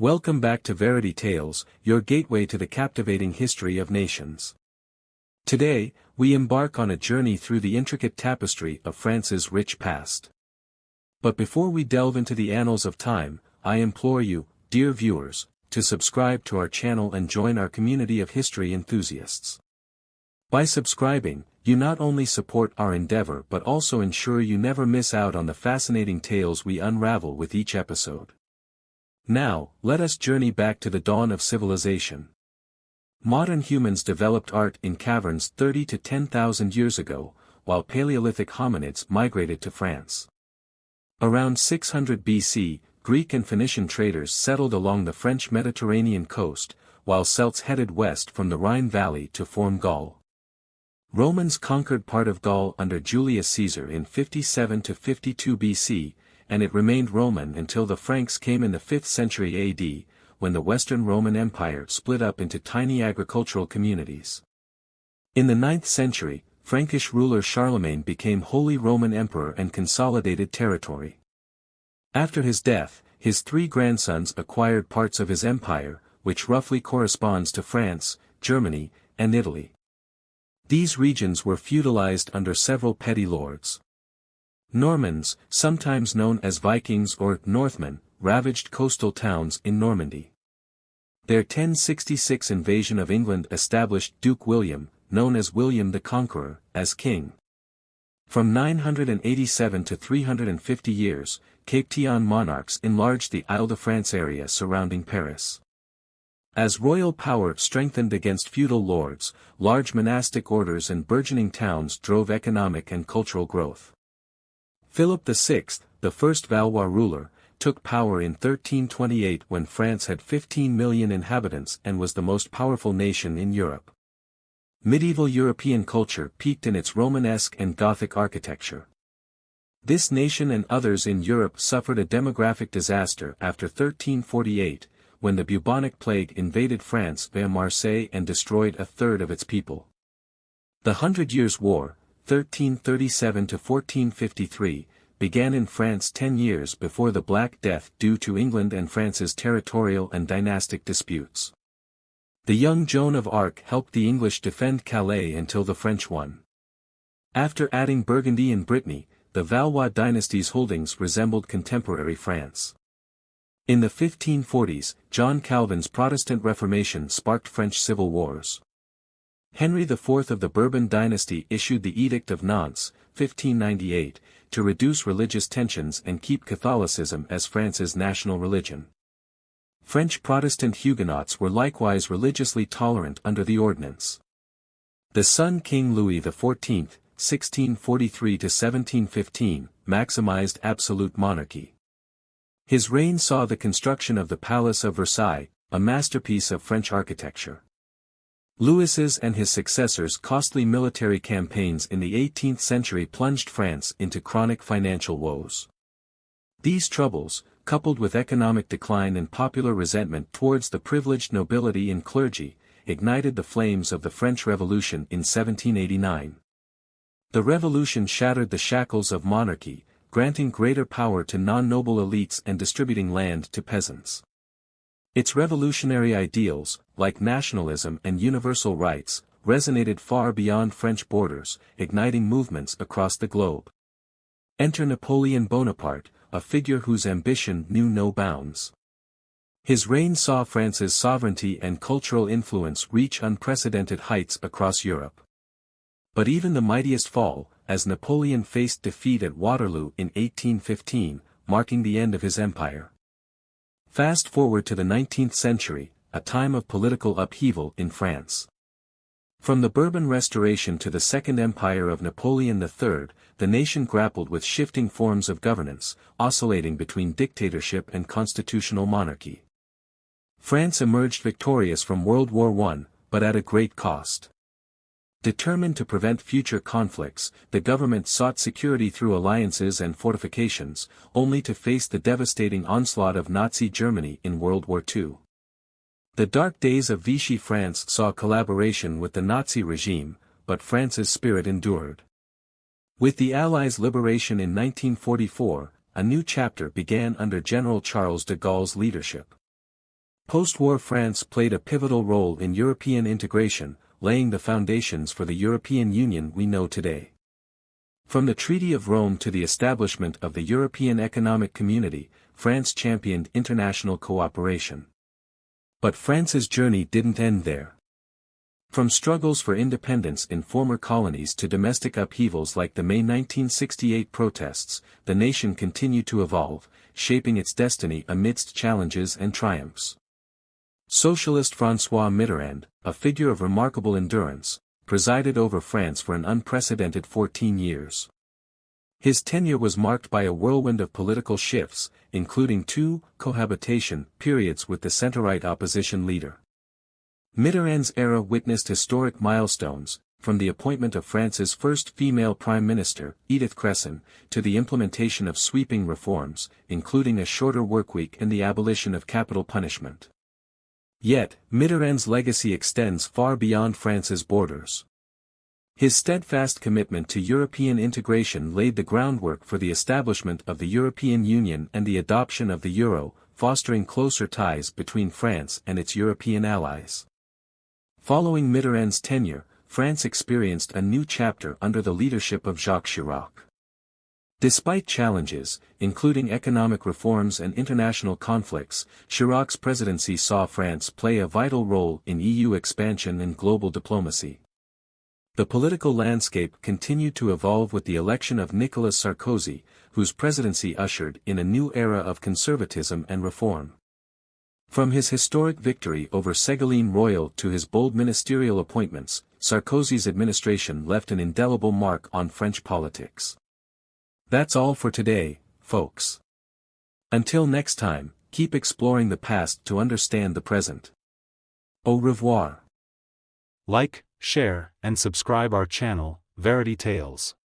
Welcome back to Verity Tales, your gateway to the captivating history of nations. Today, we embark on a journey through the intricate tapestry of France's rich past. But before we delve into the annals of time, I implore you, dear viewers, to subscribe to our channel and join our community of history enthusiasts. By subscribing, you not only support our endeavor but also ensure you never miss out on the fascinating tales we unravel with each episode. Now, let us journey back to the dawn of civilization. Modern humans developed art in caverns 30 to 10,000 years ago, while Paleolithic hominids migrated to France. Around 600 BC, Greek and Phoenician traders settled along the French Mediterranean coast, while Celts headed west from the Rhine Valley to form Gaul. Romans conquered part of Gaul under Julius Caesar in 57 to 52 BC, and it remained Roman until the Franks came in the 5th century AD, when the Western Roman Empire split up into tiny agricultural communities. In the 9th century, Frankish ruler Charlemagne became Holy Roman Emperor and consolidated territory. After his death, his three grandsons acquired parts of his empire, which roughly corresponds to France, Germany, and Italy. These regions were feudalized under several petty lords. Normans, sometimes known as Vikings or Northmen, ravaged coastal towns in Normandy. Their 1066 invasion of England established Duke William, known as William the Conqueror, as king. From 987 to 350 years, Capetian monarchs enlarged the Île-de-France area surrounding Paris. As royal power strengthened against feudal lords, large monastic orders and burgeoning towns drove economic and cultural growth. Philip VI, the first Valois ruler, took power in 1328 when France had 15 million inhabitants and was the most powerful nation in Europe. Medieval European culture peaked in its Romanesque and Gothic architecture. This nation and others in Europe suffered a demographic disaster after 1348, when the bubonic plague invaded France via Marseille and destroyed a third of its people. The Hundred Years' War, 1337 to 1453, began in France 10 years before the Black Death due to England and France's territorial and dynastic disputes. The young Joan of Arc helped the English defend Calais until the French won. After adding Burgundy and Brittany, the Valois dynasty's holdings resembled contemporary France. In the 1540s, John Calvin's Protestant Reformation sparked French civil wars. Henry IV of the Bourbon dynasty issued the Edict of Nantes, 1598, to reduce religious tensions and keep Catholicism as France's national religion. French Protestant Huguenots were likewise religiously tolerant under the ordinance. The Sun King Louis XIV, 1643 to 1715, maximized absolute monarchy. His reign saw the construction of the Palace of Versailles, a masterpiece of French architecture. Louis's and his successors' costly military campaigns in the 18th century plunged France into chronic financial woes. These troubles, coupled with economic decline and popular resentment towards the privileged nobility and clergy, ignited the flames of the French Revolution in 1789. The revolution shattered the shackles of monarchy, granting greater power to non-noble elites and distributing land to peasants. Its revolutionary ideals, like nationalism and universal rights, resonated far beyond French borders, igniting movements across the globe. Enter Napoleon Bonaparte, a figure whose ambition knew no bounds. His reign saw France's sovereignty and cultural influence reach unprecedented heights across Europe. But even the mightiest fall, as Napoleon faced defeat at Waterloo in 1815, marking the end of his empire. Fast forward to the 19th century, a time of political upheaval in France. From the Bourbon Restoration to the Second Empire of Napoleon III, the nation grappled with shifting forms of governance, oscillating between dictatorship and constitutional monarchy. France emerged victorious from World War I, but at a great cost. Determined to prevent future conflicts, the government sought security through alliances and fortifications, only to face the devastating onslaught of Nazi Germany in World War II. The dark days of Vichy France saw collaboration with the Nazi regime, but France's spirit endured. With the Allies' liberation in 1944, a new chapter began under General Charles de Gaulle's leadership. Post-war France played a pivotal role in European integration, laying the foundations for the European Union we know today. From the Treaty of Rome to the establishment of the European Economic Community, France championed international cooperation. But France's journey didn't end there. From struggles for independence in former colonies to domestic upheavals like the May 1968 protests, the nation continued to evolve, shaping its destiny amidst challenges and triumphs. Socialist François Mitterrand, a figure of remarkable endurance, presided over France for an unprecedented 14 years. His tenure was marked by a whirlwind of political shifts, including two cohabitation periods with the centre-right opposition leader. Mitterrand's era witnessed historic milestones, from the appointment of France's first female prime minister, Edith Cresson, to the implementation of sweeping reforms, including a shorter workweek and the abolition of capital punishment. Yet, Mitterrand's legacy extends far beyond France's borders. His steadfast commitment to European integration laid the groundwork for the establishment of the European Union and the adoption of the euro, fostering closer ties between France and its European allies. Following Mitterrand's tenure, France experienced a new chapter under the leadership of Jacques Chirac. Despite challenges, including economic reforms and international conflicts, Chirac's presidency saw France play a vital role in EU expansion and global diplomacy. The political landscape continued to evolve with the election of Nicolas Sarkozy, whose presidency ushered in a new era of conservatism and reform. From his historic victory over Ségolène Royal to his bold ministerial appointments, Sarkozy's administration left an indelible mark on French politics. That's all for today, folks. Until next time, keep exploring the past to understand the present. Au revoir. Like, share, and subscribe our channel, Verity Tales.